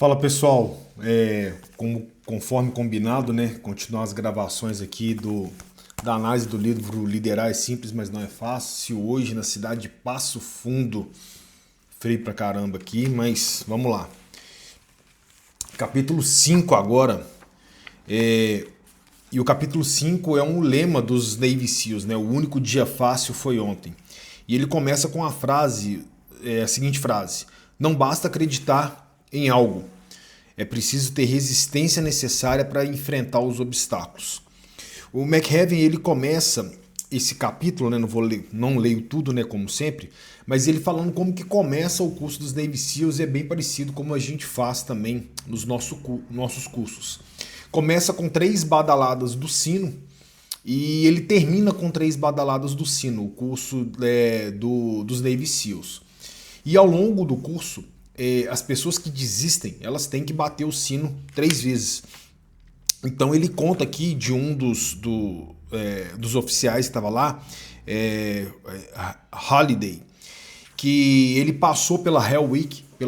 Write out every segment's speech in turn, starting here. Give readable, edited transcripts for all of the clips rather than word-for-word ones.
Fala pessoal, conforme combinado, né? Continuar as gravações aqui da análise do livro Liderar é Simples, mas Não é Fácil. Hoje na cidade de Passo Fundo, frio pra caramba aqui, mas vamos lá. Capítulo 5 agora, e o capítulo 5 é um lema dos Navy SEALs, né? O único dia fácil foi ontem. E ele começa com a frase, a seguinte frase: não basta acreditar em algo, é preciso ter resistência necessária para enfrentar os obstáculos. O McHaven, ele começa esse capítulo, né, não leio tudo, né, como sempre, mas ele falando como que começa o curso dos Navy SEALs é bem parecido como a gente faz também nos nossos cursos. Começa com 3 badaladas do sino e ele termina com 3 badaladas do sino, o curso dos Navy SEALs. E ao longo do curso, as pessoas que desistem, elas têm que bater o sino 3 vezes. Então ele conta aqui de um dos oficiais que estava lá, Holiday, que ele passou pela Hell Week, que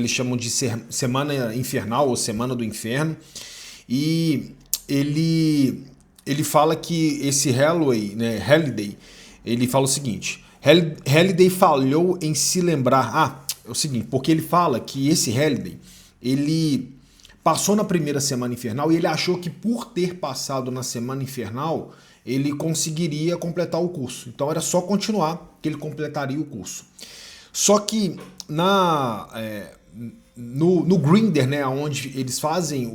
eles chamam de Semana Infernal ou Semana do Inferno, e ele fala que esse Holiday, ele fala o seguinte: Holiday falhou em se lembrar. É o seguinte, porque ele fala que esse Holiday, ele passou na primeira Semana Infernal e ele achou que por ter passado na Semana Infernal, ele conseguiria completar o curso. Então era só continuar que ele completaria o curso. Só que no Grindr, né, onde eles fazem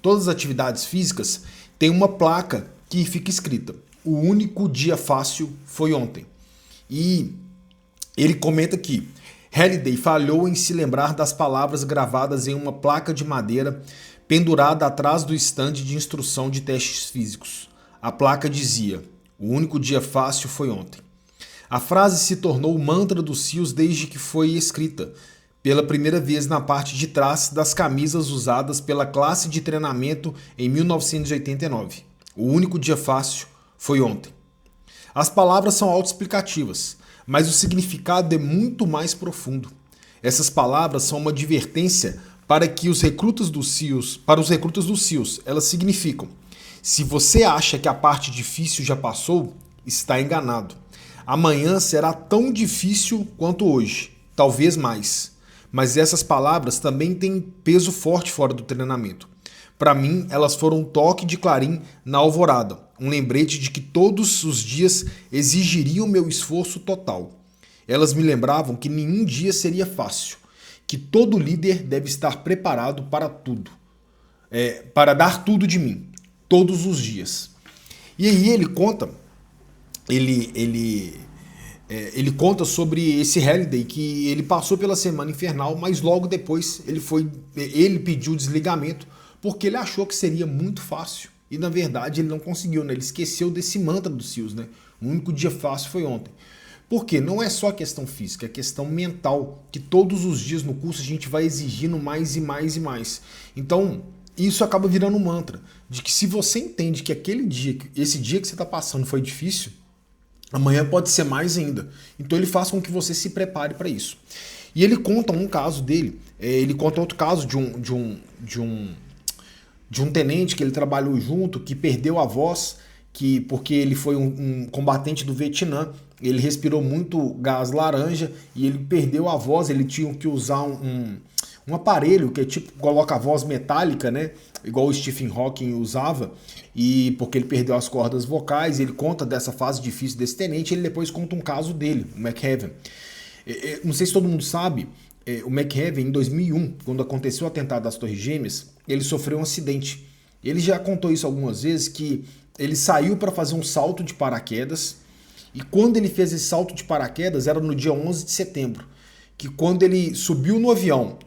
todas as atividades físicas, tem uma placa que fica escrita: o único dia fácil foi ontem. E ele comenta que Halliday falhou em se lembrar das palavras gravadas em uma placa de madeira pendurada atrás do estande de instrução de testes físicos. A placa dizia: o único dia fácil foi ontem. A frase se tornou o mantra dos SEALs desde que foi escrita pela primeira vez na parte de trás das camisas usadas pela classe de treinamento em 1989. O único dia fácil foi ontem. As palavras são autoexplicativas, mas o significado é muito mais profundo. Essas palavras são uma advertência para os recrutas dos SEALs. Elas significam: se você acha que a parte difícil já passou, está enganado. Amanhã será tão difícil quanto hoje, talvez mais. Mas essas palavras também têm peso forte fora do treinamento. Para mim, elas foram um toque de clarim na alvorada, um lembrete de que todos os dias exigiriam meu esforço total. Elas me lembravam que nenhum dia seria fácil, que todo líder deve estar preparado para tudo, para dar tudo de mim, todos os dias. E aí ele conta, ele conta sobre esse Halliday, que ele passou pela Semana Infernal, mas logo depois ele pediu desligamento porque ele achou que seria muito fácil. E na verdade ele não conseguiu, né? Ele esqueceu desse mantra dos SEALs, né? O único dia fácil foi ontem. Porque não é só questão física, é questão mental, que todos os dias no curso a gente vai exigindo mais e mais e mais. Então, isso acaba virando um mantra, de que se você entende que esse dia que você está passando foi difícil, amanhã pode ser mais ainda. Então ele faz com que você se prepare para isso. E ele conta um caso dele, ele conta outro caso de um tenente que ele trabalhou junto, que perdeu a voz, porque ele foi um combatente do Vietnã, ele respirou muito gás laranja e ele perdeu a voz, ele tinha que usar um aparelho que é tipo, coloca a voz metálica, né? Igual o Stephen Hawking usava, e porque ele perdeu as cordas vocais. Ele conta dessa fase difícil desse tenente, ele depois conta um caso dele, o McHaven. Não sei se todo mundo sabe, o McHaven, em 2001, quando aconteceu o atentado das Torres Gêmeas, ele sofreu um acidente. Ele já contou isso algumas vezes, que ele saiu para fazer um salto de paraquedas, e quando ele fez esse salto de paraquedas, era no dia 11 de setembro, que quando ele subiu no avião,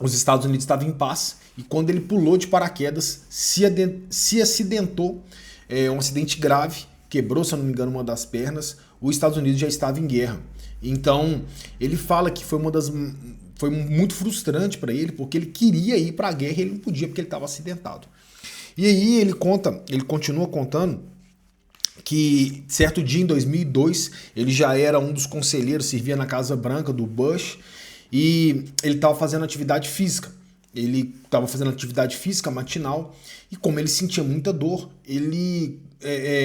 os Estados Unidos estavam em paz, e quando ele pulou de paraquedas, se acidentou, um acidente grave, quebrou, se eu não me engano, uma das pernas. Os Estados Unidos já estava em guerra. Então, ele fala que foi muito frustrante para ele, porque ele queria ir para a guerra e ele não podia porque ele estava acidentado. E aí ele continua contando que certo dia em 2002 ele já era um dos conselheiros, servia na Casa Branca do Bush, e ele estava fazendo atividade física. Ele estava fazendo atividade física matinal e como ele sentia muita dor,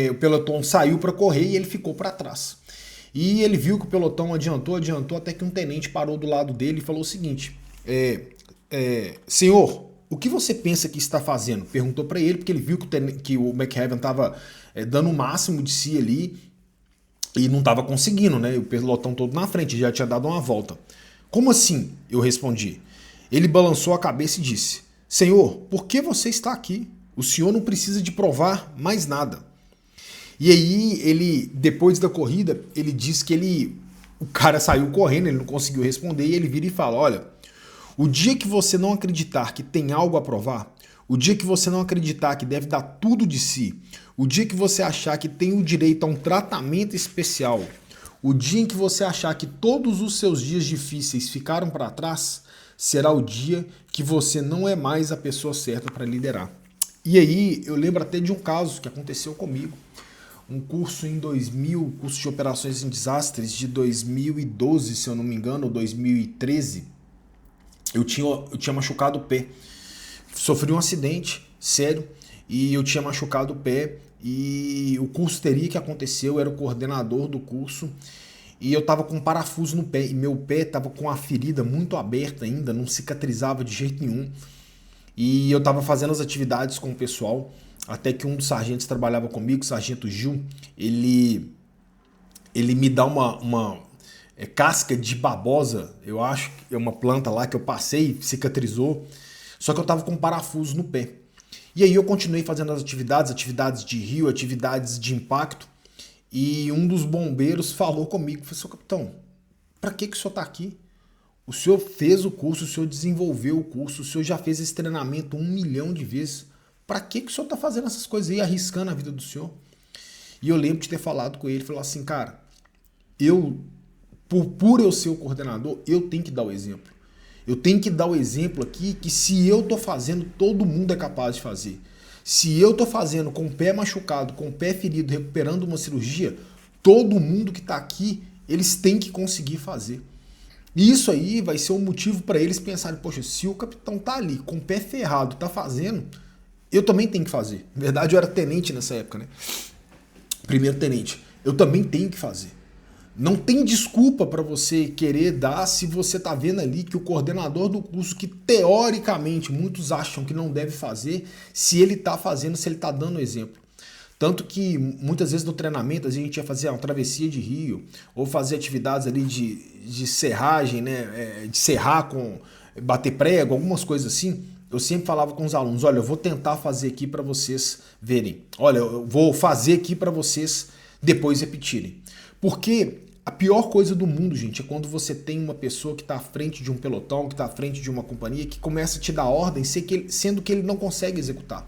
o pelotão saiu para correr e ele ficou para trás. E ele viu que o pelotão adiantou, até que um tenente parou do lado dele e falou o seguinte: senhor, o que você pensa que está fazendo? Perguntou para ele, porque ele viu que o McHaven estava dando o máximo de si ali e não estava conseguindo, né? O pelotão todo na frente, já tinha dado uma volta. Como assim? Eu respondi. Ele balançou a cabeça e disse: senhor, por que você está aqui? O senhor não precisa de provar mais nada. E aí, ele, depois da corrida, ele disse que o cara saiu correndo, ele não conseguiu responder, e ele vira e fala: olha, o dia que você não acreditar que tem algo a provar, o dia que você não acreditar que deve dar tudo de si, o dia que você achar que tem o direito a um tratamento especial, o dia em que você achar que todos os seus dias difíceis ficaram para trás, será o dia que você não é mais a pessoa certa para liderar. E aí, eu lembro até de um caso que aconteceu comigo. Um curso em 2000, curso de operações em desastres de 2012, se eu não me engano, ou 2013, eu tinha machucado o pé. Sofri um acidente sério e eu tinha machucado o pé e o curso teria que acontecer, eu era o coordenador do curso e eu tava com um parafuso no pé e meu pé tava com a ferida muito aberta ainda, não cicatrizava de jeito nenhum. E eu tava fazendo as atividades com o pessoal, até que um dos sargentos que trabalhava comigo, o sargento Gil, ele me dá uma casca de babosa, eu acho que é uma planta lá que eu passei, cicatrizou, só que eu tava com um parafuso no pé. E aí eu continuei fazendo as atividades de rio, atividades de impacto, e um dos bombeiros falou comigo, falou: seu capitão, pra que o senhor tá aqui? O senhor fez o curso, o senhor desenvolveu o curso, o senhor já fez esse treinamento 1 milhão de vezes. Pra que o senhor tá fazendo essas coisas aí, arriscando a vida do senhor? E eu lembro de ter falado com ele, falou assim: cara, por eu ser o coordenador, eu tenho que dar o exemplo. Eu tenho que dar o exemplo aqui que se eu tô fazendo, todo mundo é capaz de fazer. Se eu tô fazendo com o pé machucado, com o pé ferido, recuperando uma cirurgia, todo mundo que tá aqui, eles têm que conseguir fazer. E isso aí vai ser um motivo para eles pensarem: poxa, se o capitão tá ali com o pé ferrado, tá fazendo, eu também tenho que fazer. Na verdade, eu era tenente nessa época, né? Primeiro tenente. Eu também tenho que fazer. Não tem desculpa para você querer dar se você tá vendo ali que o coordenador do curso, que teoricamente muitos acham que não deve fazer, se ele tá fazendo, se ele tá dando exemplo. Tanto que muitas vezes no treinamento a gente ia fazer uma travessia de rio, ou fazer atividades ali de serragem, né? De serrar com bater prego, algumas coisas assim. Eu sempre falava com os alunos: olha, eu vou tentar fazer aqui para vocês verem. Olha, eu vou fazer aqui para vocês depois repetirem. Porque a pior coisa do mundo, gente, é quando você tem uma pessoa que está à frente de um pelotão, que está à frente de uma companhia, que começa a te dar ordem, sendo que ele não consegue executar.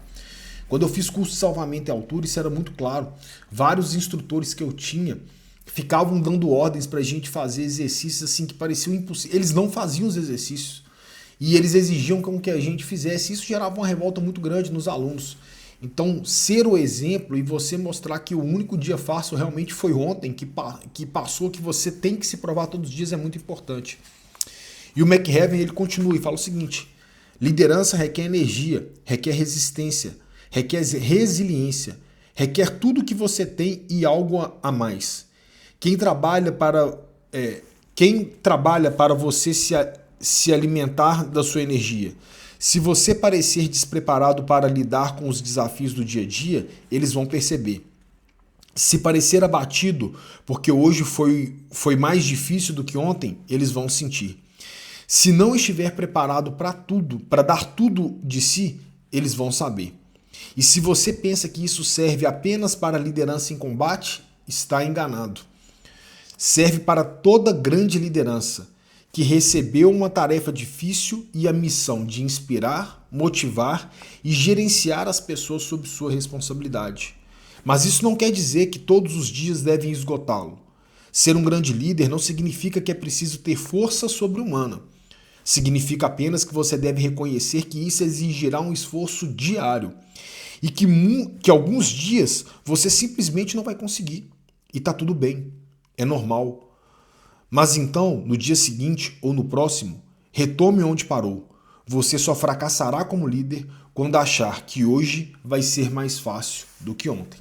Quando eu fiz curso de salvamento em altura, isso era muito claro. Vários instrutores que eu tinha ficavam dando ordens para a gente fazer exercícios assim que pareciam impossíveis. Eles não faziam os exercícios. E eles exigiam que a gente fizesse. Isso gerava uma revolta muito grande nos alunos. Então, ser o exemplo e você mostrar que o único dia fácil realmente foi ontem, que passou, que você tem que se provar todos os dias, é muito importante. E o McHaven, ele continua e fala o seguinte: liderança requer energia, requer resistência, requer resiliência, requer tudo que você tem e algo a mais. Quem trabalha para você se alimentar da sua energia. Se você parecer despreparado para lidar com os desafios do dia a dia, eles vão perceber. Se parecer abatido porque hoje foi mais difícil do que ontem, eles vão sentir. Se não estiver preparado para tudo, para dar tudo de si, eles vão saber. E se você pensa que isso serve apenas para liderança em combate, está enganado. Serve para toda grande liderança que recebeu uma tarefa difícil e a missão de inspirar, motivar e gerenciar as pessoas sob sua responsabilidade. Mas isso não quer dizer que todos os dias devem esgotá-lo. Ser um grande líder não significa que é preciso ter força sobre-humana. Significa apenas que você deve reconhecer que isso exigirá um esforço diário e que alguns dias você simplesmente não vai conseguir. E tá tudo bem, é normal. Mas então, no dia seguinte ou no próximo, retome onde parou. Você só fracassará como líder quando achar que hoje vai ser mais fácil do que ontem.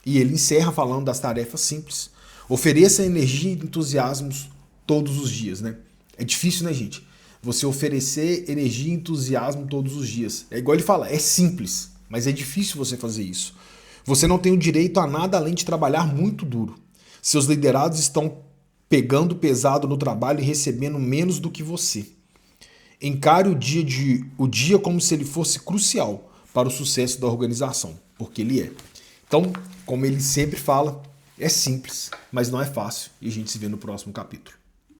E ele encerra falando das tarefas simples. Ofereça energia e entusiasmos todos os dias, né? É difícil, né, gente? Você oferecer energia e entusiasmo todos os dias. É igual ele fala, é simples, mas é difícil você fazer isso. Você não tem o direito a nada além de trabalhar muito duro. Seus liderados estão pegando pesado no trabalho e recebendo menos do que você. Encare o dia como se ele fosse crucial para o sucesso da organização, porque ele é. Então, como ele sempre fala, é simples, mas não é fácil. E a gente se vê no próximo capítulo.